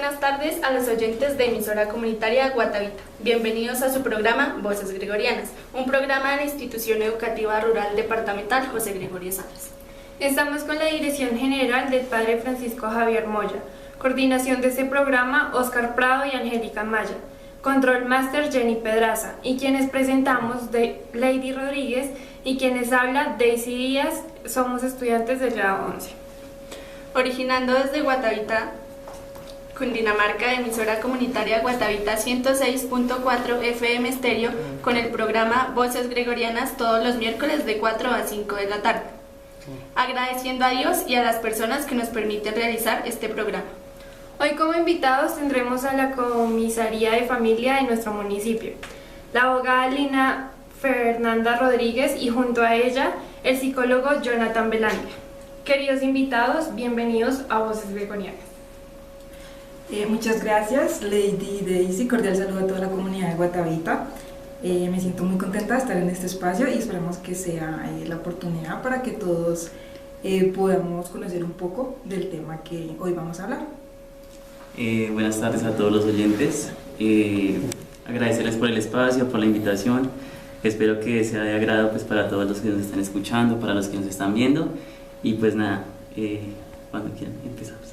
buenas tardes a los oyentes de emisora comunitaria Guatavita. Bienvenidos a su programa Voces Gregorianas, un programa de la Institución Educativa Rural Departamental José Gregorio Salas. Estamos con la dirección general del Padre Francisco Javier Moya, coordinación de este programa Óscar Prado y Angélica Maya, control máster Jenny Pedraza, y quienes presentamos de Lady Rodríguez y quienes habla Daisy Díaz. Somos estudiantes del grado 11. Originando desde Guatavita, Cundinamarca, de emisora comunitaria Guatavita 106.4 FM estéreo, con el programa Voces Gregorianas todos los miércoles de 4 a 5 de la tarde. Agradeciendo a Dios y a las personas que nos permiten realizar este programa. Hoy como invitados tendremos a la comisaría de familia de nuestro municipio, la abogada Lina Fernanda Rodríguez y junto a ella el psicólogo Jonathan Belandia. Queridos invitados, bienvenidos a Voces Gregorianas. Muchas gracias, Lady Daisy. Cordial saludo a toda la comunidad de Guatavita. Me siento muy contenta de estar en este espacio y esperamos que sea la oportunidad para que todos podamos conocer un poco del tema que hoy vamos a hablar. Buenas tardes a todos los oyentes. Agradecerles por el espacio, por la invitación. Espero que sea de agrado pues, para todos los que nos están escuchando, para los que nos están viendo. Y pues nada, cuando quieran empezamos.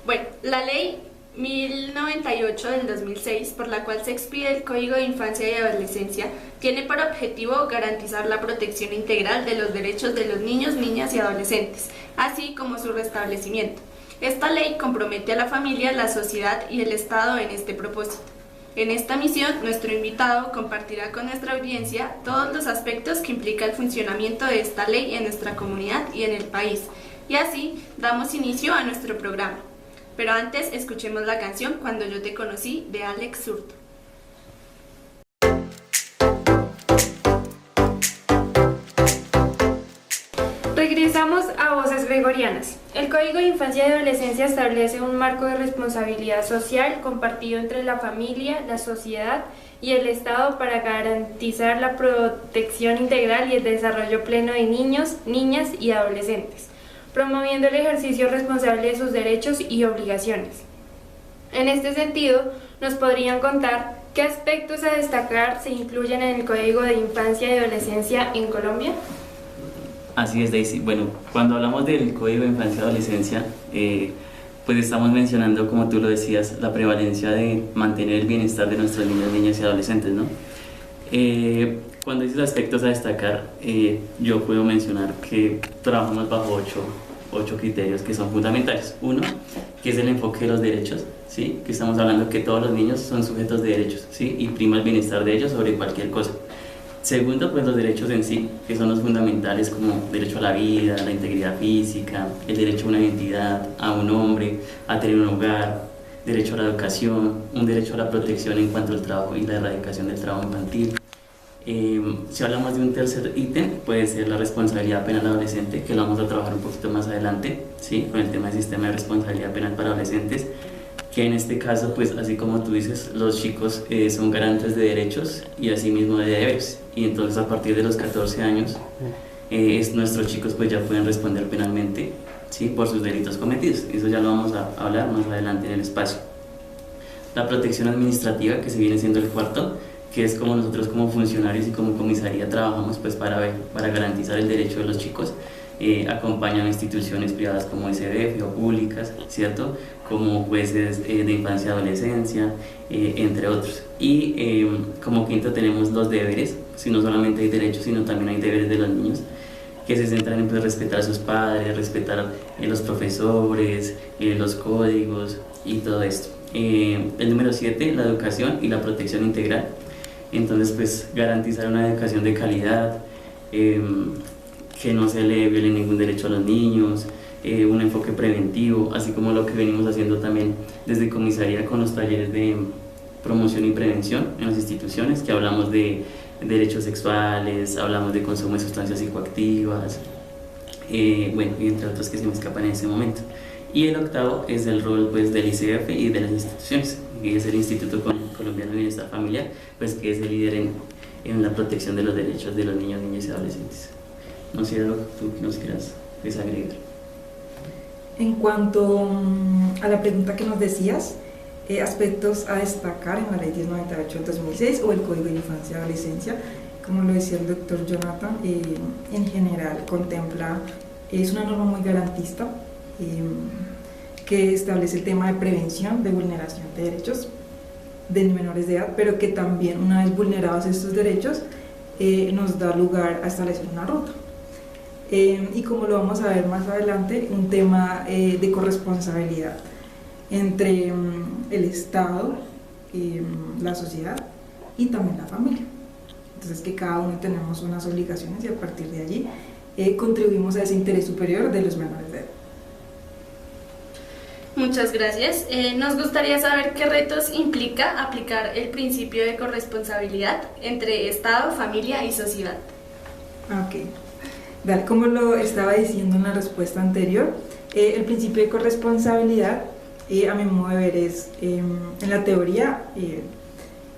Bueno, la ley 1098 del 2006, por la cual se expide el Código de Infancia y Adolescencia, tiene por objetivo garantizar la protección integral de los derechos de los niños, niñas y adolescentes, así como su restablecimiento. Esta ley compromete a la familia, la sociedad y el Estado en este propósito. En esta misión, nuestro invitado compartirá con nuestra audiencia todos los aspectos que implica el funcionamiento de esta ley en nuestra comunidad y en el país. Y así, damos inicio a nuestro programa. Pero antes, escuchemos la canción Cuando yo te conocí, de Alex Zurdo. Regresamos a Voces Gregorianas. El Código de Infancia y Adolescencia establece un marco de responsabilidad social compartido entre la familia, la sociedad y el Estado para garantizar la protección integral y el desarrollo pleno de niños, niñas y adolescentes, promoviendo el ejercicio responsable de sus derechos y obligaciones. En este sentido, nos podrían contar qué aspectos a destacar se incluyen en el Código de Infancia y Adolescencia en Colombia. Así es, Daisy. Bueno, cuando hablamos del Código de Infancia y Adolescencia, pues estamos mencionando, como tú lo decías, la prevalencia de mantener el bienestar de nuestros niños, niñas y adolescentes, ¿no? Cuando dices aspectos a destacar, yo puedo mencionar que trabajamos bajo ocho criterios que son fundamentales. Uno, que es el enfoque de los derechos, ¿sí? Que estamos hablando que todos los niños son sujetos de derechos, ¿sí? Y prima el bienestar de ellos sobre cualquier cosa. Segundo, pues los derechos en sí, que son los fundamentales como derecho a la vida, la integridad física, el derecho a una identidad, a un hombre, a tener un hogar, derecho a la educación, un derecho a la protección en cuanto al trabajo y la erradicación del trabajo infantil. Si hablamos de un tercer ítem, puede ser la responsabilidad penal adolescente, que lo vamos a trabajar un poquito más adelante, ¿sí? Con el tema del sistema de responsabilidad penal para adolescentes, que en este caso, pues así como tú dices, los chicos son garantes de derechos y asimismo de deberes, y entonces a partir de los 14 años nuestros chicos pues ya pueden responder penalmente, ¿sí? Por sus delitos cometidos. Eso ya lo vamos a hablar más adelante en el espacio. La protección administrativa, que se viene siendo el cuarto, que es como nosotros como funcionarios y como comisaría trabajamos pues para garantizar el derecho de los chicos. Acompañan a instituciones privadas como SBF o públicas, ¿cierto? Como jueces de infancia y adolescencia, entre otros. Y como quinto tenemos los deberes, si no solamente hay derechos, sino también hay deberes de los niños, que se centran en pues, respetar a sus padres, respetar a los profesores, los códigos y todo esto. El número 7, la educación y la protección integral. Entonces, pues garantizar una educación de calidad, que no se le viole ningún derecho a los niños, un enfoque preventivo, así como lo que venimos haciendo también desde comisaría con los talleres de promoción y prevención en las instituciones, que hablamos de derechos sexuales, hablamos de consumo de sustancias psicoactivas, bueno, y entre otros que se me escapan en ese momento. Y el octavo es el rol pues, del ICF y de las instituciones, que es el Instituto Colombiano de Bienestar Familiar, pues que es el líder en la protección de los derechos de los niños, niñas y adolescentes. No sé algo que tú nos quieras agregar. En cuanto a la pregunta que nos decías, aspectos a destacar en la Ley 1098 del 2006 o el Código de Infancia y Adolescencia, como lo decía el doctor Jonathan, en general contempla, es una norma muy garantista que establece el tema de prevención de vulneración de derechos de menores de edad, pero que también, una vez vulnerados estos derechos, nos da lugar a establecer una ruta. Y como lo vamos a ver más adelante, un tema de corresponsabilidad entre el Estado, la sociedad y también la familia. Entonces, que cada uno tenemos unas obligaciones y a partir de allí contribuimos a ese interés superior de los menores de edad. Muchas gracias. Nos gustaría saber qué retos implica aplicar el principio de corresponsabilidad entre Estado, familia y sociedad. Ok. Dale, como lo estaba diciendo en la respuesta anterior, el principio de corresponsabilidad, a mi modo de ver, es en la teoría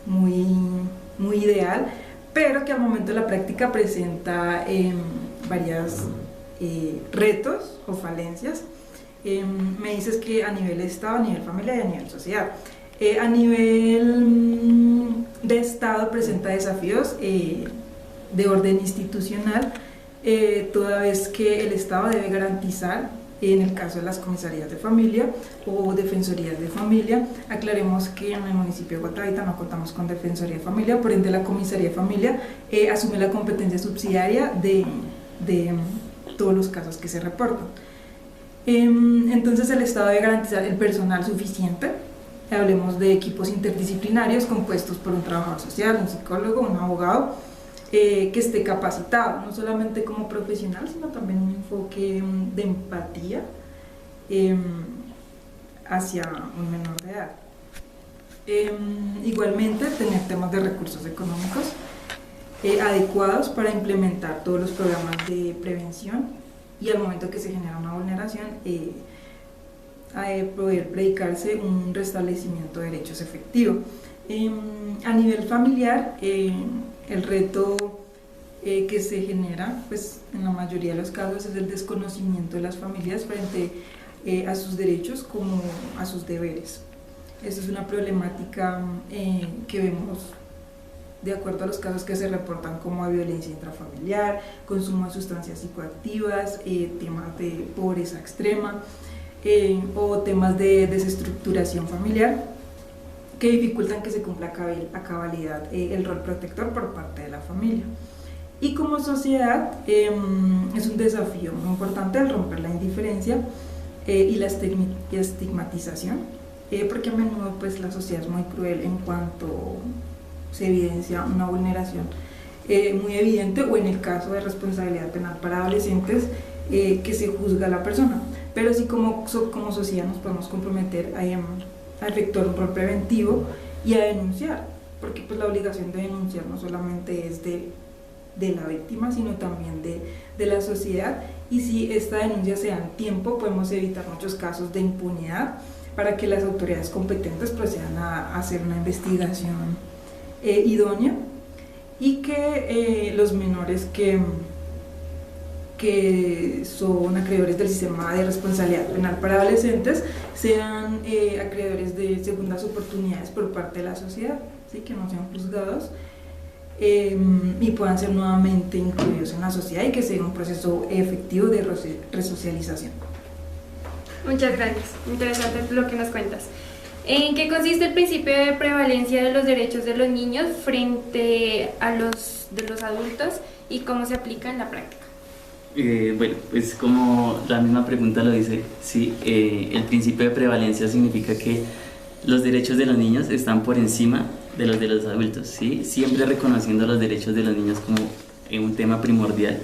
muy ideal, pero que al momento de la práctica presenta varios retos o falencias. Me dices que a nivel Estado, a nivel familia y a nivel sociedad. A nivel de Estado presenta desafíos de orden institucional, toda vez que el Estado debe garantizar, en el caso de las comisarías de familia o defensorías de familia, aclaremos que en el municipio de Guatavita no contamos con defensoría de familia, por ende la comisaría de familia asume la competencia subsidiaria de todos los casos que se reportan. Entonces el Estado debe garantizar el personal suficiente, hablemos de equipos interdisciplinarios compuestos por un trabajador social, un psicólogo, un abogado, que esté capacitado, no solamente como profesional, sino también un enfoque de empatía hacia un menor de edad. Igualmente, tener temas de recursos económicos adecuados para implementar todos los programas de prevención y al momento que se genera una vulneración, poder predicarse un restablecimiento de derechos efectivo. A nivel familiar, el reto que se genera, pues en la mayoría de los casos, es el desconocimiento de las familias frente a sus derechos como a sus deberes. Esta es una problemática que vemos de acuerdo a los casos que se reportan como de violencia intrafamiliar, consumo de sustancias psicoactivas, temas de pobreza extrema o temas de desestructuración familiar que dificultan que se cumpla a cabalidad el rol protector por parte de la familia. Y como sociedad es un desafío muy importante el romper la indiferencia y la estigmatización, porque a menudo pues, la sociedad es muy cruel en cuanto se evidencia una vulneración muy evidente o en el caso de responsabilidad penal para adolescentes que se juzga a la persona, pero sí como sociedad nos podemos comprometer a efectuar un rol preventivo y a denunciar, porque pues la obligación de denunciar no solamente es de la víctima, sino también de la sociedad, y si esta denuncia se da en tiempo, podemos evitar muchos casos de impunidad para que las autoridades competentes procedan a hacer una investigación idónea y que los menores que son acreedores del sistema de responsabilidad penal para adolescentes sean acreedores de segundas oportunidades por parte de la sociedad, ¿sí? Que no sean juzgados y puedan ser nuevamente incluidos en la sociedad y que sea un proceso efectivo de resocialización. Muchas gracias, interesante lo que nos cuentas. ¿En qué consiste el principio de prevalencia de los derechos de los niños frente a los de los adultos y cómo se aplica en la práctica? Bueno, pues como la misma pregunta lo dice, sí, el principio de prevalencia significa que los derechos de los niños están por encima de los adultos, ¿sí? Siempre reconociendo los derechos de los niños como un tema primordial.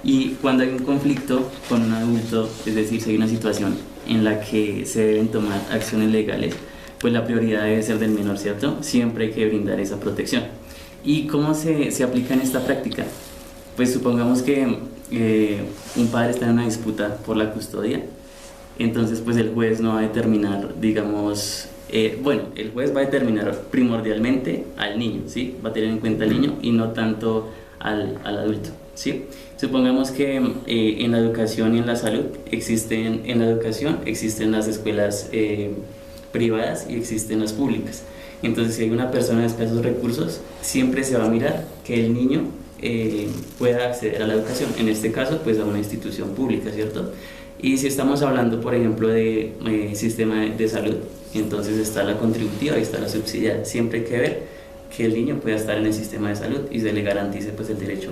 Y cuando hay un conflicto con un adulto, es decir, si hay una situación en la que se deben tomar acciones legales, pues la prioridad debe ser del menor, ¿cierto? Siempre hay que brindar esa protección. ¿Y cómo se aplica en esta práctica? Pues supongamos que un padre está en una disputa por la custodia, entonces pues el juez no va a determinar, digamos, el juez va a determinar primordialmente al niño, ¿sí? Va a tener en cuenta al niño y no tanto al adulto, ¿sí? Supongamos que en la educación y en la salud en la educación existen las escuelas privadas y existen las públicas. Entonces, si hay una persona de escasos recursos, siempre se va a mirar que el niño pueda acceder a la educación, en este caso, pues a una institución pública, ¿cierto? Y si estamos hablando, por ejemplo, de sistema de salud, entonces está la contributiva y está la subsidiada. Siempre hay que ver que el niño pueda estar en el sistema de salud y se le garantice pues el derecho,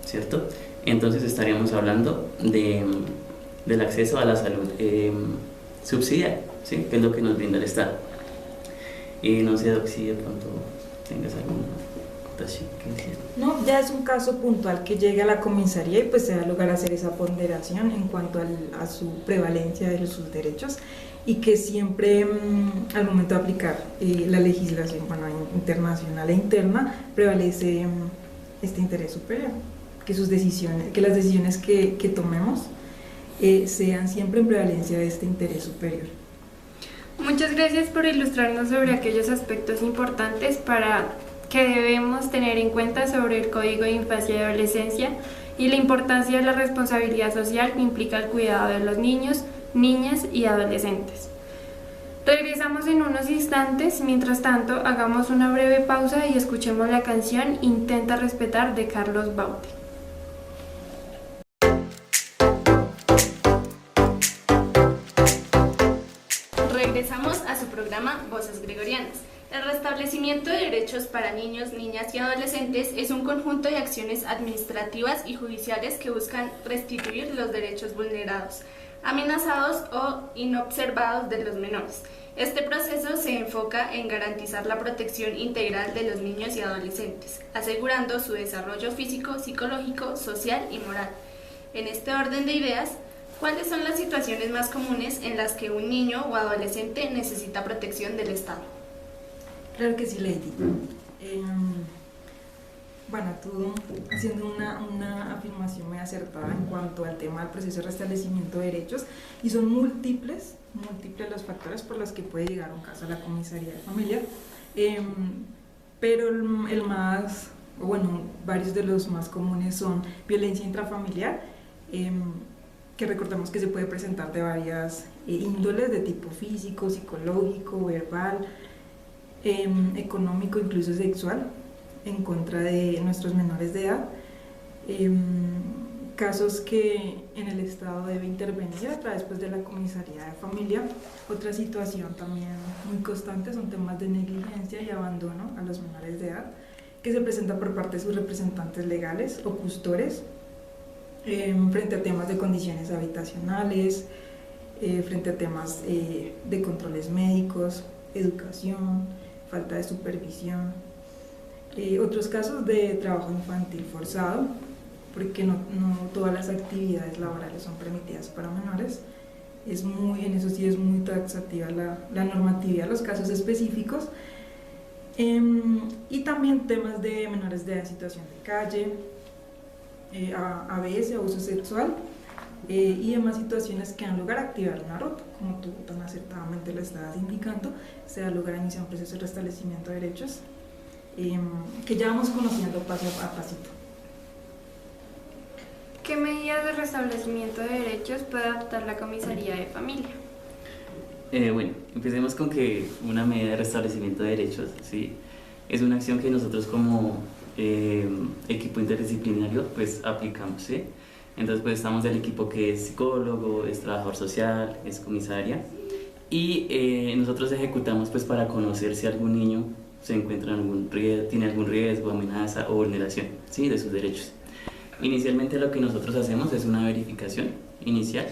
¿cierto? Entonces estaríamos hablando del acceso a la salud subsidiada, ¿sí? Que es lo que nos brinda el Estado. No sé, Doc, si de pronto tengas alguna acotación que decir. No, ya es un caso puntual que llegue a la comisaría y pues se da lugar a hacer esa ponderación en cuanto a su prevalencia de sus derechos, y que siempre al momento de aplicar la legislación, bueno, internacional e interna, prevalece este interés superior, que las decisiones que tomemos sean siempre en prevalencia de este interés superior. Muchas gracias por ilustrarnos sobre aquellos aspectos importantes que debemos tener en cuenta sobre el Código de Infancia y Adolescencia y la importancia de la responsabilidad social que implica el cuidado de los niños, niñas y adolescentes. Regresamos en unos instantes, mientras tanto hagamos una breve pausa y escuchemos la canción Intenta respetar de Carlos Baute. Regresamos a su programa Voces Gregorianas. El restablecimiento de derechos para niños, niñas y adolescentes es un conjunto de acciones administrativas y judiciales que buscan restituir los derechos vulnerados, amenazados o inobservados de los menores. Este proceso se enfoca en garantizar la protección integral de los niños y adolescentes, asegurando su desarrollo físico, psicológico, social y moral. En este orden de ideas, ¿cuáles son las situaciones más comunes en las que un niño o adolescente necesita protección del Estado? Claro que sí, Lady. Bueno, tú haciendo una afirmación muy acertada en cuanto al tema del proceso de restablecimiento de derechos, y son múltiples los factores por los que puede llegar un caso a la comisaría de familia, pero varios de los más comunes son violencia intrafamiliar, que recordemos que se puede presentar de varias índoles, de tipo físico, psicológico, verbal, económico, incluso sexual, en contra de nuestros menores de edad, casos que en el Estado debe intervenir a través pues, de la comisaría de familia. Otra situación también muy constante son temas de negligencia y abandono a los menores de edad, que se presenta por parte de sus representantes legales o custores, frente a temas de condiciones habitacionales, frente a temas de controles médicos, educación, falta de supervisión. Otros casos de trabajo infantil forzado, porque no todas las actividades laborales son permitidas para menores. En eso sí es muy taxativa la normatividad de los casos específicos. Y también temas de menores de edad en situación de calle, ABS, abuso sexual, y demás situaciones que dan lugar a activar una ruta, como tú tan acertadamente lo estabas indicando. Se da lugar a iniciar un proceso de restablecimiento de derechos, que ya vamos conociendo paso a pasito. ¿Qué medidas de restablecimiento de derechos puede adoptar la comisaría de familia? Bueno, empecemos con que una medida de restablecimiento de derechos, ¿sí? Es una acción que nosotros como equipo interdisciplinario pues aplicamos, ¿sí? Entonces pues estamos del equipo que es psicólogo, es trabajador social, es comisaria, y nosotros ejecutamos pues para conocer si algún niño se encuentra tiene algún riesgo, amenaza o vulneración, ¿sí? De sus derechos. Inicialmente lo que nosotros hacemos es una verificación inicial,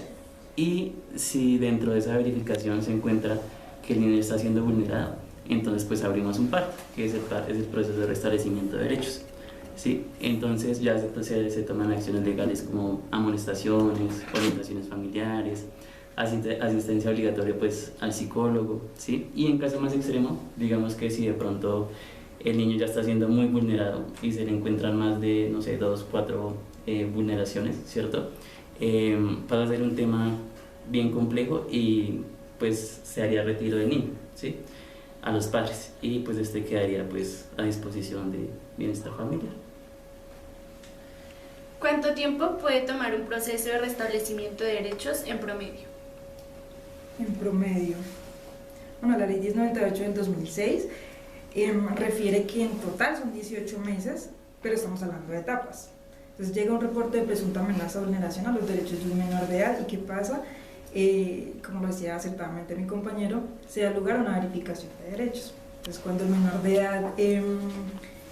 y si dentro de esa verificación se encuentra que el niño está siendo vulnerado, entonces pues abrimos un PART, que es el proceso de restablecimiento de derechos, ¿sí? Entonces ya se toman acciones legales como amonestaciones, orientaciones familiares, asistencia obligatoria pues al psicólogo, ¿sí? Y en caso más extremo, digamos que si de pronto el niño ya está siendo muy vulnerado y se le encuentran más de, no sé, 2, 4 vulneraciones, ¿cierto? Pasa a ser un tema bien complejo y pues se haría retiro del niño, ¿sí? A los padres, y pues quedaría pues a disposición de bienestar familiar. ¿Cuánto tiempo puede tomar un proceso de restablecimiento de derechos en promedio? En promedio. Bueno, la ley 1098 del 2006 refiere que en total son 18 meses, pero estamos hablando de etapas. Entonces llega un reporte de presunta amenaza o vulneración a los derechos de un menor de edad y ¿qué pasa? Como lo decía acertadamente mi compañero, se da lugar a una verificación de derechos. Entonces cuando el menor de edad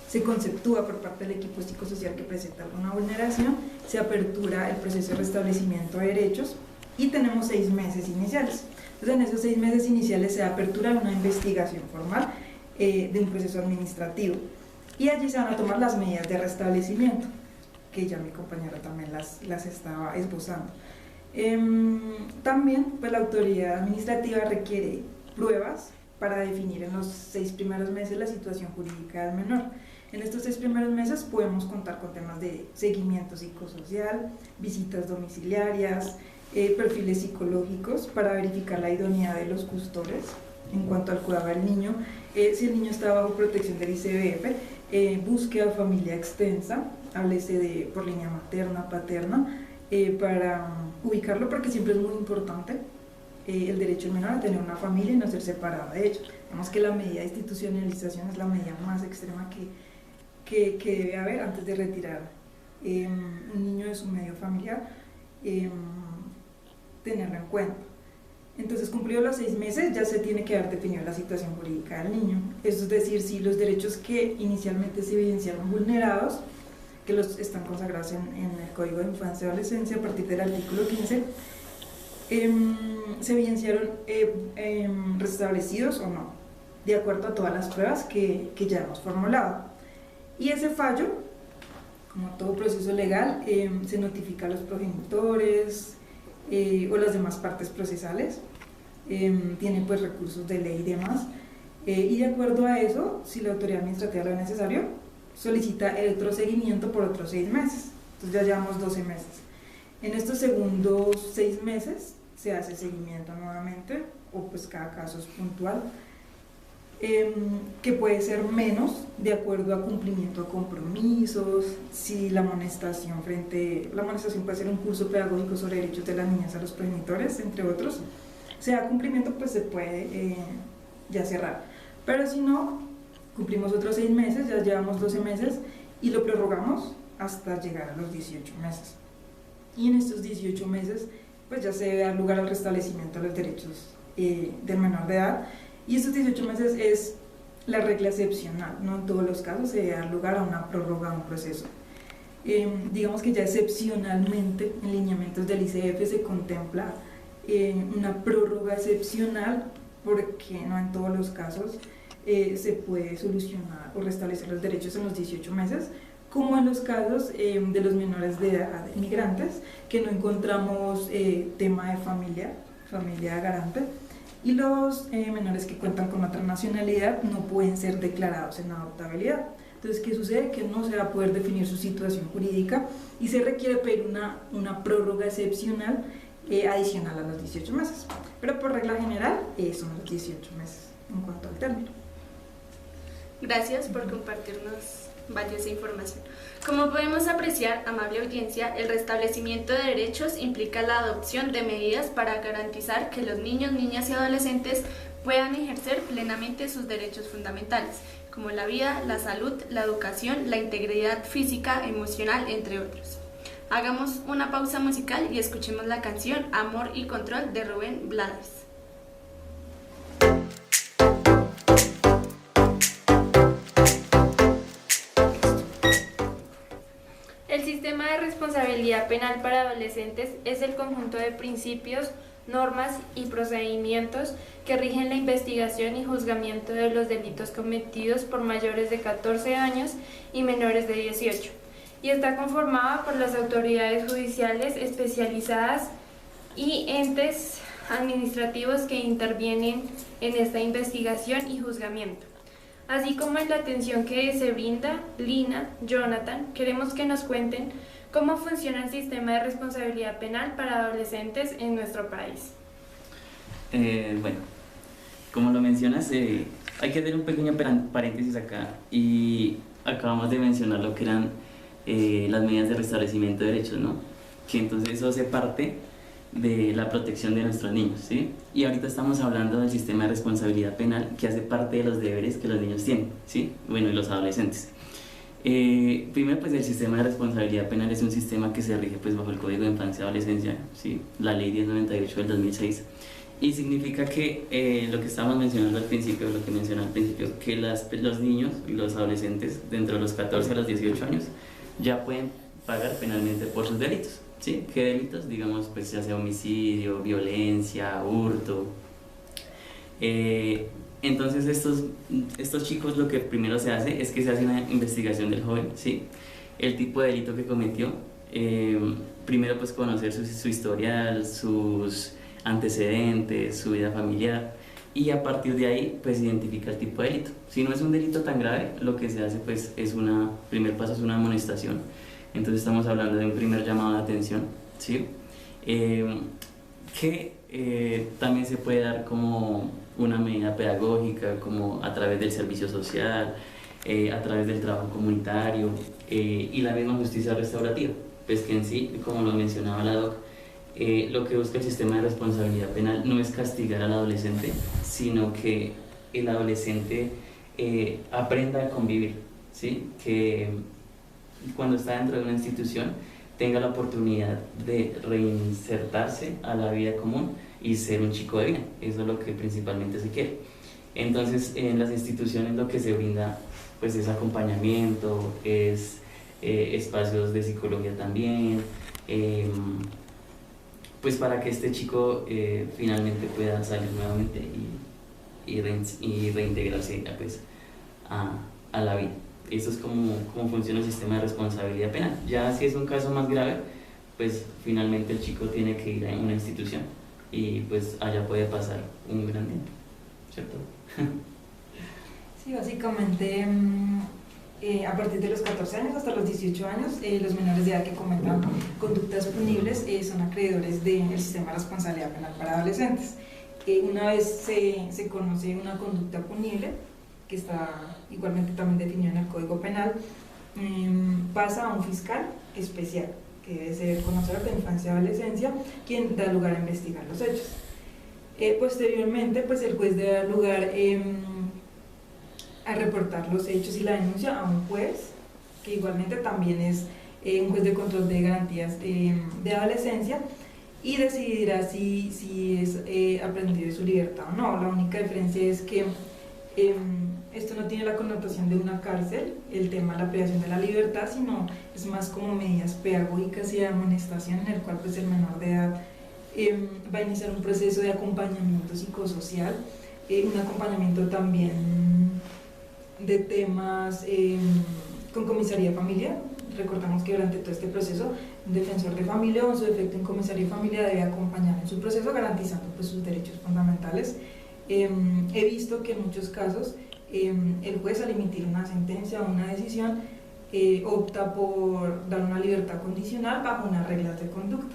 se conceptúa por parte del equipo psicosocial que presenta alguna vulneración, se apertura el proceso de restablecimiento de derechos y tenemos 6 meses iniciales. Entonces en esos 6 meses iniciales se apertura una investigación formal de un proceso administrativo y allí se van a tomar las medidas de restablecimiento, que ya mi compañero también las estaba esbozando. También pues, la autoridad administrativa requiere pruebas para definir en los 6 primeros meses la situación jurídica del menor. En estos 6 primeros meses podemos contar con temas de seguimiento psicosocial, visitas domiciliarias, perfiles psicológicos para verificar la idoneidad de los custores en cuanto al cuidado del niño, si el niño está bajo protección del ICBF, búsqueda familia extensa, háblese por línea materna, paterna, para ubicarlo porque siempre es muy importante el derecho del menor a tener una familia y no ser separado de ella. Digamos que la medida de institucionalización es la medida más extrema que debe haber antes de retirar un niño de su medio familiar, tenerlo en cuenta. Entonces, cumplidos los 6 meses, ya se tiene que haber definido la situación jurídica del niño. Eso es decir, si los derechos que inicialmente se evidenciaron vulnerados, que los están consagrados en el Código de Infancia y Adolescencia a partir del artículo 15, se evidenciaron restablecidos o no, de acuerdo a todas las pruebas que ya hemos formulado. Y ese fallo, como todo proceso legal, se notifica a los progenitores o las demás partes procesales, tiene pues recursos de ley y demás, y de acuerdo a eso, si la autoridad administrativa lo ve necesario, solicita el otro seguimiento por otros 6 meses, entonces ya llevamos 12 meses. En estos segundos 6 meses se hace seguimiento nuevamente, o pues cada caso es puntual, que puede ser menos de acuerdo a cumplimiento de compromisos, si la amonestación puede ser un curso pedagógico sobre derechos de las niñas a los progenitores, entre otros. Si da cumplimiento, pues se puede ya cerrar, pero si no, cumplimos otros 6 meses, ya llevamos 12 meses y lo prorrogamos hasta llegar a los 18 meses. Y en estos 18 meses, pues ya se debe dar lugar al restablecimiento de los derechos del menor de edad. Y estos 18 meses es la regla excepcional, no en todos los casos se debe dar lugar a una prórroga de un proceso. Digamos que ya excepcionalmente en lineamientos del ICF se contempla una prórroga excepcional porque no en todos los casos se puede solucionar o restablecer los derechos en los 18 meses, como en los casos de los menores de edad migrantes, que no encontramos tema de familia garante, y los menores que cuentan con otra nacionalidad no pueden ser declarados en adoptabilidad. Entonces, ¿qué sucede? Que no se va a poder definir su situación jurídica y se requiere pedir una prórroga excepcional adicional a los 18 meses. Pero por regla general son los 18 meses en cuanto al término. Gracias por compartirnos valiosa información. Como podemos apreciar, amable audiencia, el restablecimiento de derechos implica la adopción de medidas para garantizar que los niños, niñas y adolescentes puedan ejercer plenamente sus derechos fundamentales, como la vida, la salud, la educación, la integridad física, emocional, entre otros. Hagamos una pausa musical y escuchemos la canción Amor y Control de Rubén Blades. El sistema de responsabilidad penal para adolescentes es el conjunto de principios, normas y procedimientos que rigen la investigación y juzgamiento de los delitos cometidos por mayores de 14 años y menores de 18, y está conformada por las autoridades judiciales especializadas y entes administrativos que intervienen en esta investigación y juzgamiento. Así como en la atención que se brinda, Lina, Jonathan, queremos que nos cuenten cómo funciona el sistema de responsabilidad penal para adolescentes en nuestro país. Bueno, como lo mencionas, hay que hacer un pequeño paréntesis acá y acabamos de mencionar lo que eran las medidas de restablecimiento de derechos, ¿no? Que entonces eso hace parte de la protección de nuestros niños, ¿sí? Y ahorita estamos hablando del sistema de responsabilidad penal, que hace parte de los deberes que los niños tienen, ¿sí? Bueno, y los adolescentes. Primero, pues el sistema de responsabilidad penal es un sistema que se rige pues bajo el Código de Infancia y Adolescencia, ¿sí? La Ley 1098 del 2006, y significa que lo que estábamos mencionando al principio, lo que mencioné al principio, que los niños y los adolescentes dentro de los 14 a los 18 años ya pueden pagar penalmente por sus delitos, ¿sí? ¿Qué delitos? Digamos, pues ya sea homicidio, violencia, hurto. Entonces estos chicos, lo que primero se hace es que se hace una investigación del joven, ¿sí? El tipo de delito que cometió, primero pues conocer su historial, sus antecedentes, su vida familiar, y a partir de ahí pues identifica el tipo de delito. Si no es un delito tan grave, lo que se hace pues primer paso es una amonestación. Entonces estamos hablando de un primer llamado de atención, ¿sí? Que también se puede dar como una medida pedagógica, como a través del servicio social, a través del trabajo comunitario, y la misma justicia restaurativa, pues que en sí, como lo mencionaba la doc, lo que busca el sistema de responsabilidad penal no es castigar al adolescente, sino que el adolescente aprenda a convivir, ¿sí? Que cuando está dentro de una institución tenga la oportunidad de reinsertarse a la vida común y ser un chico de bien. Eso es lo que principalmente se quiere. Entonces, en las instituciones lo que se brinda pues es acompañamiento, es espacios de psicología también, pues para que este chico finalmente pueda salir nuevamente y reintegrarse pues, a la vida. Eso es como funciona el sistema de responsabilidad penal. Ya si es un caso más grave, pues finalmente el chico tiene que ir a una institución y pues allá puede pasar un gran tiempo, ¿cierto? Sí, básicamente a partir de los 14 años hasta los 18 años, los menores de edad que cometan conductas punibles son acreedores del sistema de responsabilidad penal para adolescentes. Una vez se conoce una conducta punible, que está igualmente también definido en el Código Penal, pasa a un fiscal especial, que debe ser conocedor de infancia y adolescencia, quien da lugar a investigar los hechos. Posteriormente, pues el juez debe dar lugar a reportar los hechos y la denuncia a un juez, que igualmente también es un juez de control de garantías de adolescencia, y decidirá si es aprendido de su libertad o no. La única diferencia es que esto no tiene la connotación de una cárcel, el tema de la privación de la libertad, sino es más como medidas pedagógicas y de amonestación, en el cual pues el menor de edad va a iniciar un proceso de acompañamiento psicosocial, un acompañamiento también de temas con comisaría de familia. Recordamos que durante todo este proceso un defensor de familia o en su defecto un comisario de familia debe acompañar en su proceso garantizando pues sus derechos fundamentales. He visto que en muchos casos el juez, al emitir una sentencia o una decisión, opta por dar una libertad condicional bajo unas reglas de conducta.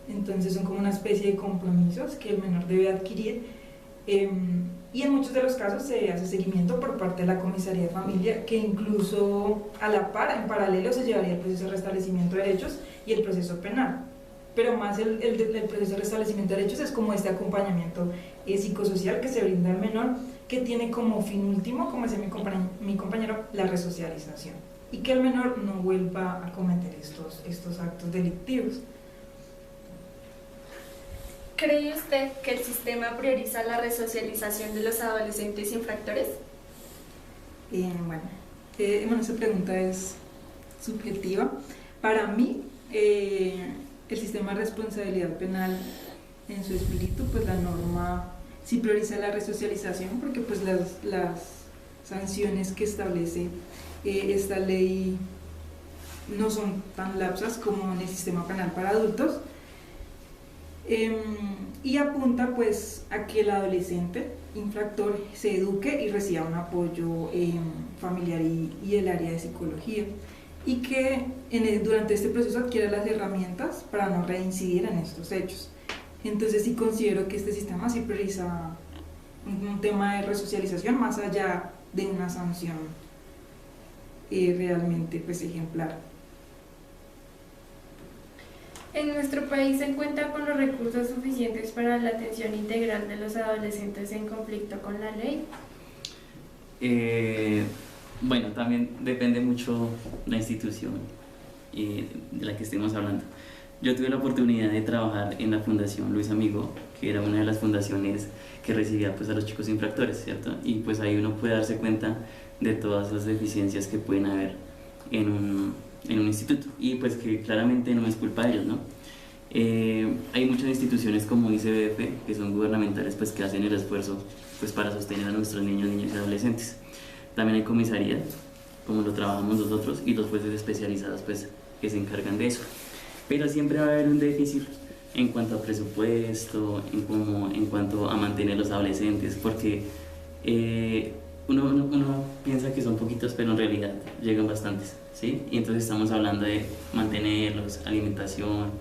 Entonces son como una especie de compromisos que el menor debe adquirir, y en muchos de los casos se hace seguimiento por parte de la comisaría de familia, que incluso a la par, en paralelo, se llevaría el proceso de restablecimiento de derechos y el proceso penal. Pero más el proceso de restablecimiento de derechos es como este acompañamiento psicosocial que se brinda al menor, que tiene como fin último, como decía mi compañero, la resocialización, y que el menor no vuelva a cometer estos actos delictivos. ¿Cree usted que el sistema prioriza la resocialización de los adolescentes infractores? Bueno, esa pregunta es subjetiva. Para mí, el sistema de responsabilidad penal en su espíritu, pues la norma sí prioriza la resocialización, porque pues las sanciones que establece esta ley no son tan lapsas como en el sistema penal para adultos, y apunta pues a que el adolescente infractor se eduque y reciba un apoyo familiar y el área de psicología, y que durante este proceso adquiera las herramientas para no reincidir en estos hechos. Entonces sí considero que este sistema sí prioriza un tema de resocialización más allá de una sanción realmente pues ejemplar. ¿En nuestro país se cuenta con los recursos suficientes para la atención integral de los adolescentes en conflicto con la ley? Bueno, también depende mucho la institución de la que estemos hablando. Yo tuve la oportunidad de trabajar en la Fundación Luis Amigo, que era una de las fundaciones que recibía pues a los chicos infractores, ¿cierto? Y pues ahí uno puede darse cuenta de todas las deficiencias que pueden haber en un instituto, y pues que claramente no es culpa de ellos, ¿no? Hay muchas instituciones como ICBF, que son gubernamentales, pues que hacen el esfuerzo pues para sostener a nuestros niños, niñas y adolescentes. También hay comisarías, como lo trabajamos nosotros, y los jueces especializados pues que se encargan de eso. Pero siempre va a haber un déficit en cuanto a presupuesto, en cuanto a mantener los adolescentes, porque uno piensa que son poquitos, pero en realidad llegan bastantes, ¿sí? Y entonces estamos hablando de mantenerlos, alimentación,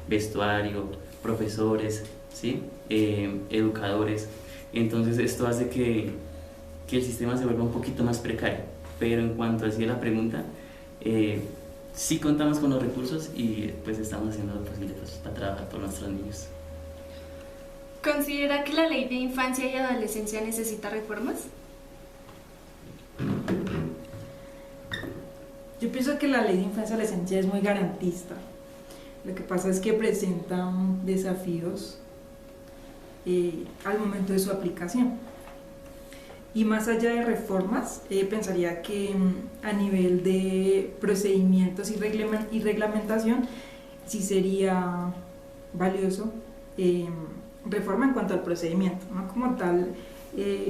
vestuario, profesores, ¿sí? Educadores. Entonces esto hace que el sistema se vuelva un poquito más precario. Pero en cuanto hacía la pregunta, sí contamos con los recursos y pues estamos haciendo lo posible pues, para trabajar por nuestros niños. ¿Considera que la ley de infancia y adolescencia necesita reformas? Yo pienso que la ley de infancia y adolescencia es muy garantista. Lo que pasa es que presenta desafíos al momento de su aplicación. Y más allá de reformas, pensaría que a nivel de procedimientos y reglamentación sí sería valioso reforma en cuanto al procedimiento, no como tal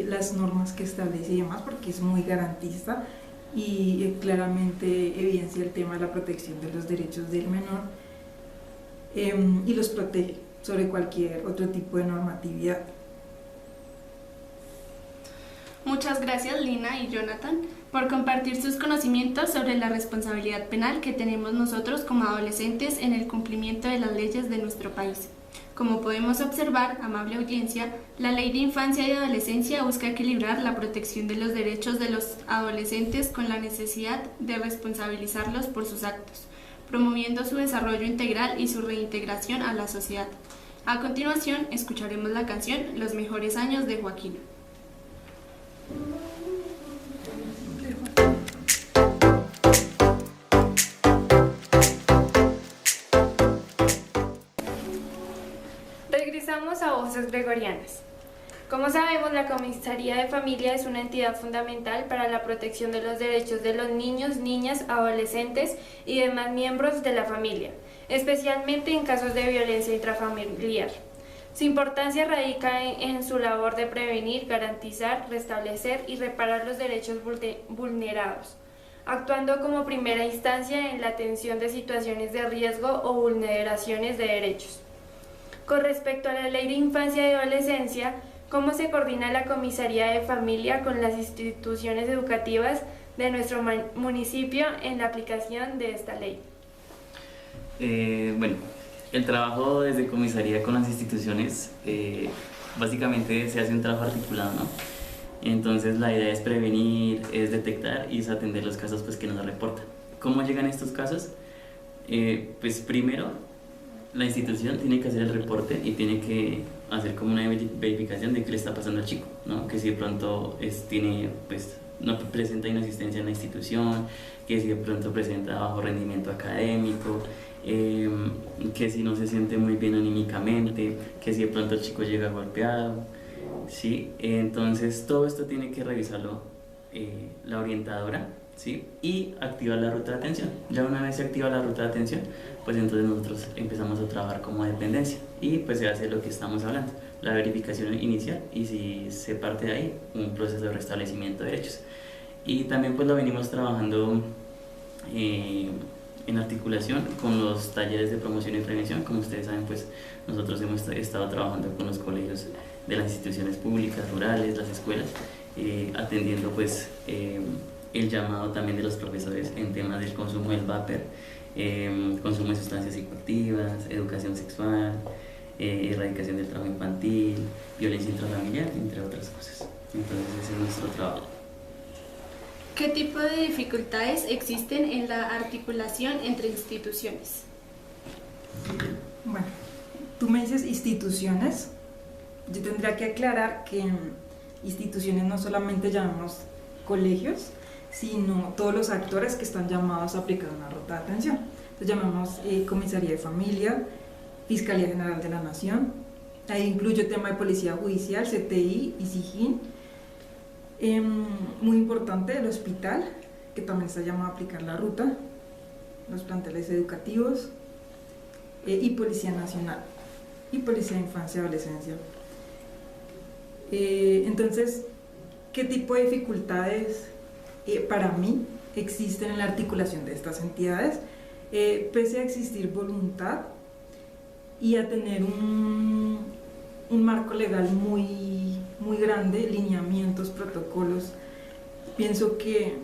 las normas que establece y demás, porque es muy garantista y claramente evidencia el tema de la protección de los derechos del menor y los protege sobre cualquier otro tipo de normatividad. Muchas gracias, Lina y Jonathan, por compartir sus conocimientos sobre la responsabilidad penal que tenemos nosotros como adolescentes en el cumplimiento de las leyes de nuestro país. Como podemos observar, amable audiencia, la Ley de Infancia y Adolescencia busca equilibrar la protección de los derechos de los adolescentes con la necesidad de responsabilizarlos por sus actos, promoviendo su desarrollo integral y su reintegración a la sociedad. A continuación, escucharemos la canción Los mejores años de Joaquín. Regresamos a Voces Gregorianas. Como sabemos, la Comisaría de Familia es una entidad fundamental para la protección de los derechos de los niños, niñas, adolescentes y demás miembros de la familia, especialmente en casos de violencia intrafamiliar. Su importancia radica en su labor de prevenir, garantizar, restablecer y reparar los derechos vulnerados, actuando como primera instancia en la atención de situaciones de riesgo o vulneraciones de derechos. Con respecto a la Ley de Infancia y Adolescencia, ¿cómo se coordina la Comisaría de Familia con las instituciones educativas de nuestro municipio en la aplicación de esta ley? Bueno, el trabajo desde comisaría con las instituciones, básicamente se hace un trabajo articulado, ¿no? Entonces la idea es prevenir, es detectar y es atender los casos pues, que nos reportan. ¿Cómo llegan estos casos? Pues primero, la institución tiene que hacer el reporte y tiene que hacer como una verificación de qué le está pasando al chico, ¿no? Que si de pronto no presenta inasistencia en la institución, que si de pronto presenta bajo rendimiento académico, que si no se siente muy bien anímicamente, que si de pronto el chico llega golpeado, ¿sí? Entonces todo esto tiene que revisarlo la orientadora, ¿sí? Y activar la ruta de atención. Ya una vez se activa la ruta de atención, pues entonces nosotros empezamos a trabajar como dependencia y pues se hace lo que estamos hablando, la verificación inicial y si se parte de ahí, un proceso de restablecimiento de derechos. Y también pues lo venimos trabajando en articulación con los talleres de promoción y prevención. Como ustedes saben, pues nosotros hemos estado trabajando con los colegios de las instituciones públicas, rurales, las escuelas, atendiendo pues el llamado también de los profesores en temas del consumo del vapor, consumo de sustancias psicoactivas, educación sexual, erradicación del trabajo infantil, violencia intrafamiliar, entre otras cosas. Entonces ese es nuestro trabajo. ¿Qué tipo de dificultades existen en la articulación entre instituciones? Bueno, tú me dices instituciones. Yo tendría que aclarar que instituciones no solamente llamamos colegios, sino todos los actores que están llamados a aplicar una ruta de atención. Entonces llamamos Comisaría de Familia, Fiscalía General de la Nación, ahí incluye el tema de Policía Judicial, CTI y SIJIN. Muy importante, el hospital, que también está llamado a aplicar la ruta, los planteles educativos, y Policía Nacional, y Policía de Infancia y Adolescencia. Entonces, ¿qué tipo de dificultades para mí existen en la articulación de estas entidades? Pese a existir voluntad y a tener un marco legal muy grande, lineamientos, protocolos, pienso que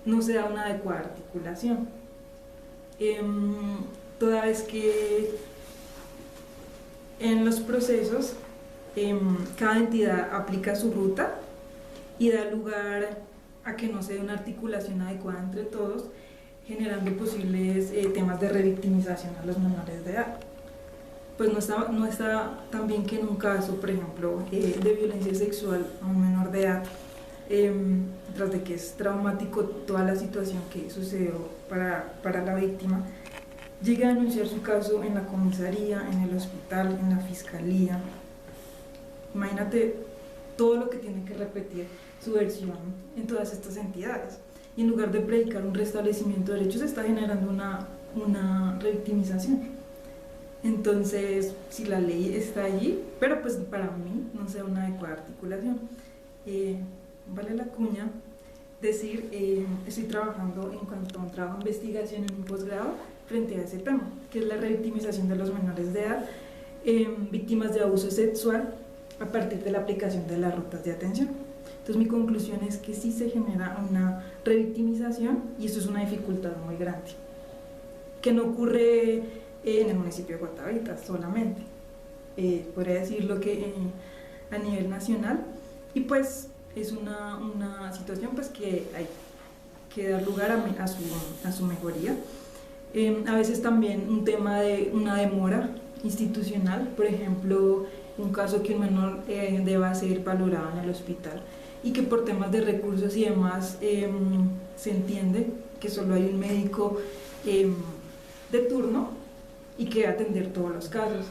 no se da una adecuada articulación. Toda vez que en los procesos cada entidad aplica su ruta y da lugar a que no se dé una articulación adecuada entre todos, generando posibles temas de revictimización a los menores de edad. Pues no está tan bien que en un caso, por ejemplo, de violencia sexual a un menor de edad, tras de que es traumático toda la situación que sucedió para la víctima, llegue a denunciar su caso en la comisaría, en el hospital, en la fiscalía. Imagínate todo lo que tiene que repetir su versión en todas estas entidades. Y en lugar de predicar un restablecimiento de derechos, está generando una revictimización. Entonces, si la ley está allí, pero pues para mí no sea una adecuada articulación. Vale la cuña decir, estoy trabajando en cuanto a un trabajo de investigación en un posgrado frente a ese tema, que es la revictimización de los menores de edad, víctimas de abuso sexual, a partir de la aplicación de las rutas de atención. Entonces mi conclusión es que sí se genera una revictimización y eso es una dificultad muy grande, que no ocurre en el municipio de Guatavita solamente, podría decirlo que a nivel nacional, y pues es una situación pues que hay que dar lugar a su mejoría. A veces también un tema de una demora institucional, por ejemplo, un caso que un menor deba ser valorado en el hospital y que por temas de recursos y demás se entiende que solo hay un médico de turno y que atender todos los casos,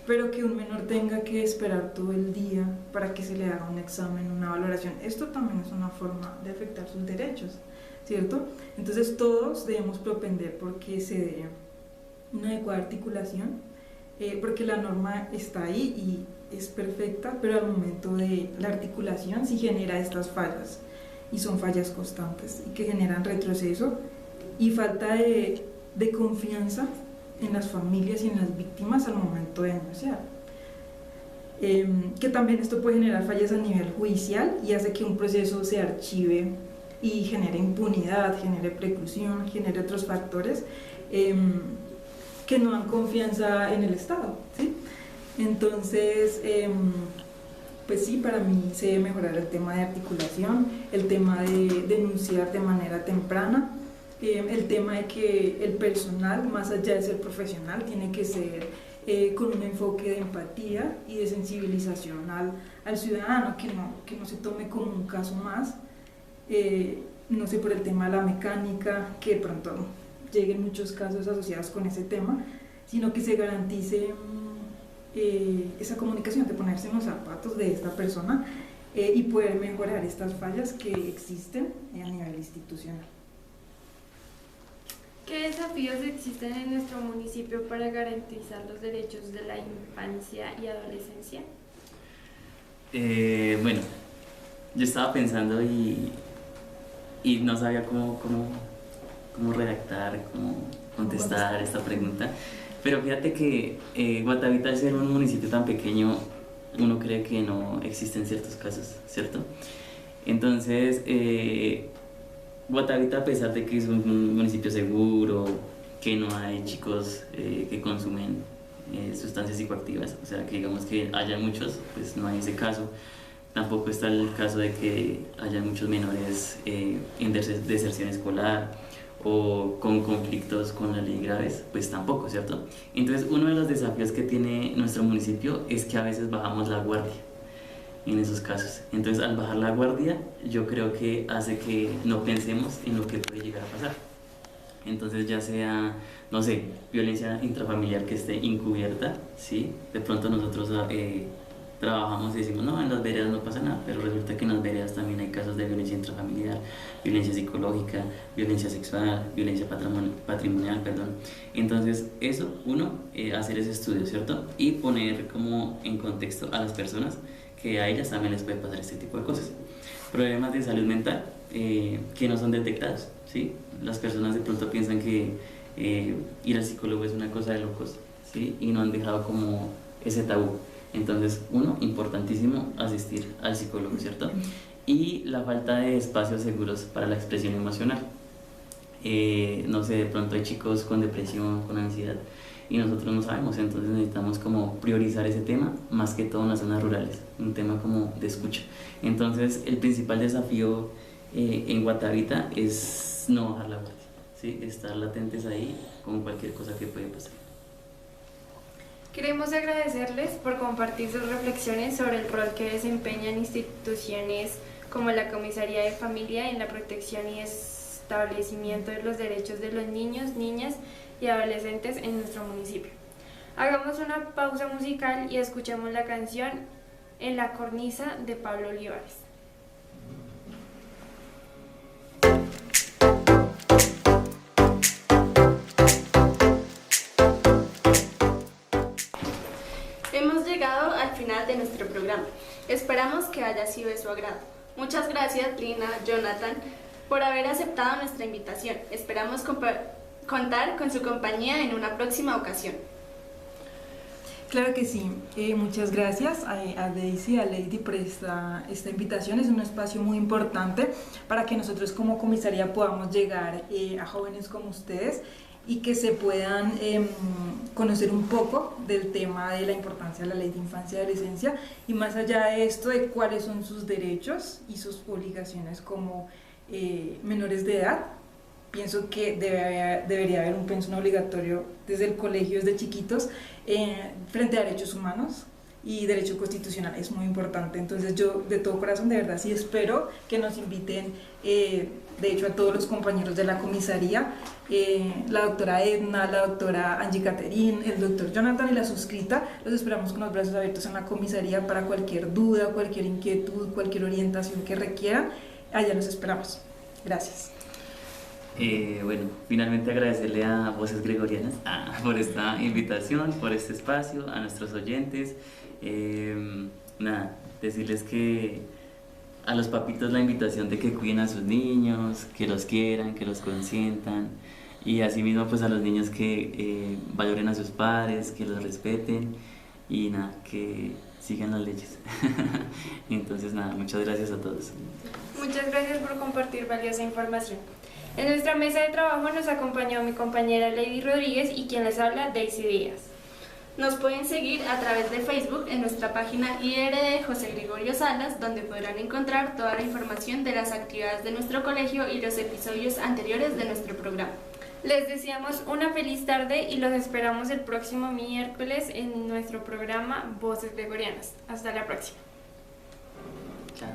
pero que un menor tenga que esperar todo el día para que se le haga un examen, una valoración. Esto también es una forma de afectar sus derechos, ¿cierto? Entonces todos debemos propender porque se dé una adecuada articulación, porque la norma está ahí y es perfecta, pero al momento de la articulación sí genera estas fallas, y son fallas constantes y que generan retroceso y falta de confianza en las familias y en las víctimas al momento de denunciar. Que también esto puede generar fallas a nivel judicial y hace que un proceso se archive y genere impunidad, genere preclusión, genere otros factores que no dan confianza en el Estado, ¿sí? Entonces, pues sí, para mí se debe mejorar el tema de articulación, el tema de denunciar de manera temprana, el tema de que el personal, más allá de ser profesional, tiene que ser con un enfoque de empatía y de sensibilización al ciudadano, que no se tome como un caso más, no sé, por el tema de la mecánica, que de pronto lleguen muchos casos asociados con ese tema, sino que se garantice esa comunicación, de ponerse en los zapatos de esta persona y poder mejorar estas fallas que existen a nivel institucional. ¿Qué desafíos existen en nuestro municipio para garantizar los derechos de la infancia y adolescencia? Bueno, yo estaba pensando y no sabía cómo redactar, cómo contestar esta pregunta, pero fíjate que Guatavita, al ser un municipio tan pequeño, uno cree que no existen ciertos casos, ¿cierto? Entonces, Guatavita, a pesar de que es un municipio seguro, que no hay chicos que consumen sustancias psicoactivas, o sea, que digamos que haya muchos, pues no hay ese caso. Tampoco está el caso de que haya muchos menores en deserción escolar o con conflictos con la ley graves, pues tampoco, ¿cierto? Entonces, uno de los desafíos que tiene nuestro municipio es que a veces bajamos la guardia en esos casos. Entonces, al bajar la guardia, yo creo que hace que no pensemos en lo que puede llegar a pasar. Entonces, ya sea, no sé, violencia intrafamiliar que esté encubierta, ¿sí? De pronto nosotros trabajamos y decimos, no, en las veredas no pasa nada, pero resulta que en las veredas también hay casos de violencia intrafamiliar, violencia psicológica, violencia sexual, violencia patrimonial, perdón. Entonces, eso, uno, hacer ese estudio, ¿cierto? Y poner como en contexto a las personas que a ellas también les puede pasar este tipo de cosas. Problemas de salud mental que no son detectados, ¿sí? Las personas de pronto piensan que ir al psicólogo es una cosa de locos, ¿sí? Y no han dejado como ese tabú. Entonces, uno, importantísimo asistir al psicólogo, ¿cierto? Y la falta de espacios seguros para la expresión emocional. No sé, de pronto hay chicos con depresión, con ansiedad, y nosotros no sabemos, entonces necesitamos como priorizar ese tema, más que todo en las zonas rurales, un tema como de escucha. Entonces, el principal desafío en Guatavita es no bajar la guardia, ¿sí? Estar latentes ahí con cualquier cosa que puede pasar. Queremos agradecerles por compartir sus reflexiones sobre el rol que desempeñan instituciones como la Comisaría de Familia en la protección y establecimiento de los derechos de los niños, niñas y adolescentes en nuestro municipio. Hagamos una pausa musical y escuchemos la canción En la cornisa de Pablo Olivares. Hemos llegado al final de nuestro programa. Esperamos que haya sido de su agrado. Muchas gracias, Lina, Jonathan, por haber aceptado nuestra invitación. Esperamos contar con su compañía en una próxima ocasión. Claro que sí, muchas gracias a Daisy, a Lady por esta invitación. Es un espacio muy importante para que nosotros como comisaría podamos llegar a jóvenes como ustedes y que se puedan conocer un poco del tema de la importancia de la Ley de Infancia y Adolescencia, y más allá de esto, de cuáles son sus derechos y sus obligaciones como menores de edad. Pienso que debería haber un pensum obligatorio desde el colegio, desde chiquitos, frente a derechos humanos y derecho constitucional. Es muy importante. Entonces yo de todo corazón, de verdad, sí espero que nos inviten, de hecho, a todos los compañeros de la comisaría, la doctora Edna, la doctora Angie Caterín, el doctor Jonathan y la suscrita. Los esperamos con los brazos abiertos en la comisaría para cualquier duda, cualquier inquietud, cualquier orientación que requieran. Allá los esperamos. Gracias. Bueno, finalmente agradecerle a Voces Gregorianas por esta invitación, por este espacio, a nuestros oyentes. Nada, decirles que a los papitos la invitación de que cuiden a sus niños, que los quieran, que los consientan, y asimismo pues a los niños que valoren a sus padres, que los respeten y nada, que sigan las leyes. Entonces nada, muchas gracias a todos. Muchas gracias por compartir valiosa información. En nuestra mesa de trabajo nos acompañó mi compañera Lady Rodríguez y quien les habla, Daisy Díaz. Nos pueden seguir a través de Facebook en nuestra página IR de José Gregorio Salas, donde podrán encontrar toda la información de las actividades de nuestro colegio y los episodios anteriores de nuestro programa. Les deseamos una feliz tarde y los esperamos el próximo miércoles en nuestro programa Voces Gregorianas. Hasta la próxima. Chao.